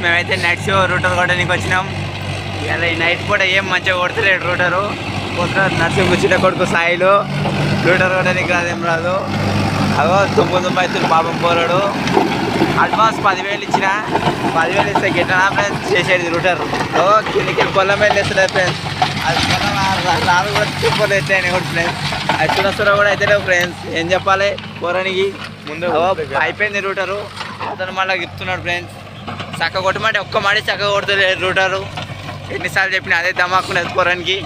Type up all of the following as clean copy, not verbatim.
మేమైతే night show router కొట్టడానికి వచ్చినాం. ఇలా ఈ నైట్ పూట ఏం మంచిగా కొడతలేడు రూటరు. కొడుతున్నాడు నర్సింగ్ చిన్న కొడుకు సాయిలు. రూటర్ కొట్టడానికి రాదేం రాదు. అదో 9 అవుతుంది పాపం పోరాడు. అడ్వాన్స్ 10,000 ఇచ్చిన. 10,000 ఇస్తే గిట్టనా ఫ్రెండ్స్ చేసేది రూటర్. కిందికి పొలం వెళ్ళేస్తుంది ఫ్రెండ్స్. అది పొలం రాదు కూడా సూపర్ ఎత్తాయని కూడా ఫ్రెండ్స్. అది సురసుర కూడా అయితే లేవు ఫ్రెండ్స్. ఏం చెప్పాలి పోరానికి ముందు అయిపోయింది రూటరు. అతను మళ్ళీ చెప్తున్నాడు ఫ్రెండ్స్ చక్క కొట్టమంటే ఒక్క మాడి చక్కగా కొడుతుంది రూటరు. ఎన్నిసార్లు చెప్పినా అదే దమాకున్నది పోరానికి.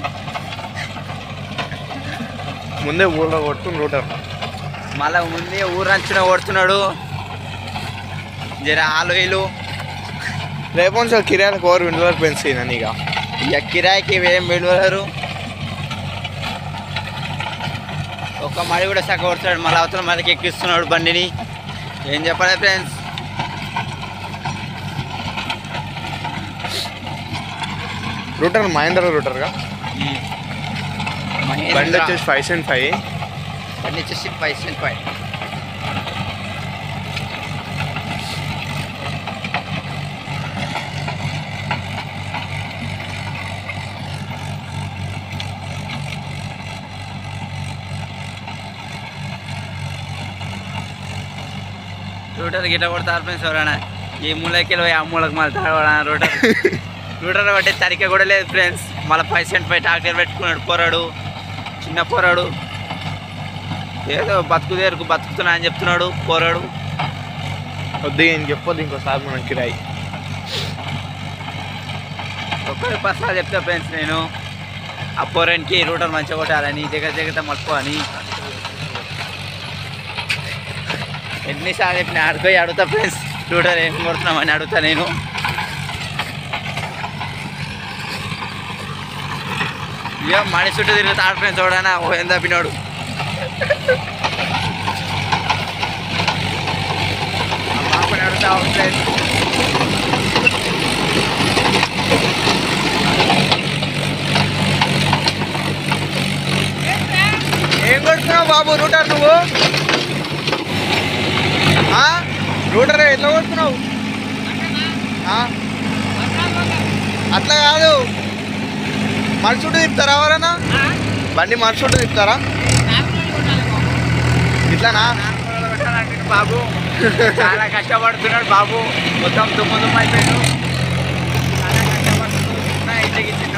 ముందే ఊళ్ళో కొడుతుంది రూటర్. మళ్ళీ ముందే ఊరంచున కొడుతున్నాడు. జర ఆలు వీలు రేపు సార్ కిరాయిలకు ఓవర్ విండోర్ పెంచినా ఇక కిరాయికి ఏం వెళ్ళారు. ఒక్క మడి కూడా చక్క కొడుతున్నాడు. మళ్ళీ అవతల మళ్ళీ ఎక్కిస్తున్నాడు బండిని. ఏం చెప్పాలి ఫ్రెండ్స్. రూటర్ మహేంద్ర రూటర్గా బండి వచ్చేసి 5.5. బండి వచ్చేసి 5.5. రూటర్ గిట్ట కొడతారు ఫ్రెండ్స్. ఎవరైనా ఈ మూలకి వెళ్ళి ఆ మూలకి మళ్ళీ తాడవడా రూటర్. రూటర్ పట్టే తరిక కూడా లేదు ఫ్రెండ్స్. మళ్ళీ 5.5 ట్రాక్టర్ పెట్టుకున్నాడు పోరాడు. చిన్న పోరాడు ఏదో బతుకుదేరుకు బతుకుతున్నా అని చెప్తున్నాడు పోరాడు. వద్దు ఏం చెప్పొద్దు ఇంకోసారి మనం కిరాయి. ఒక్కరి పర్సనల్ చెప్తా ఫ్రెండ్స్ నేను ఆ పోరానికి రూటర్ మంచిగా కొట్టాలని దగ్గర మర్చిపోని ఎన్నిసార్లు చెప్పిన ఆడుకోయి అడుగుతా ఫ్రెండ్స్. రూటర్ ఏం కొడుతున్నామని అడుగుతా నేను. ఇక మడి చుట్టూ తిరుగుతాడు ఫ్రెండ్స్. చూడనా ఓ ఎంత తప్పినాడు. మాకు అడుగుతా ఫ్రెండ్స్. ఏం కొడుతున్నావు బాబు రూటర్ నువ్వు? రూటర్ ఎట్లా కొడుతున్నావు? అట్లా కాదు, మనుషుడు తిప్పుతారా ఎవరన్నా? బండి మనుషుడు తిప్పుతారా ఇట్లానా? బాబు చాలా కష్టపడుతున్నాడు బాబు. మొత్తం దుమ్ము అయిపోయాడు. చాలా కష్టపడుతున్నా ఇంటికి చిన్న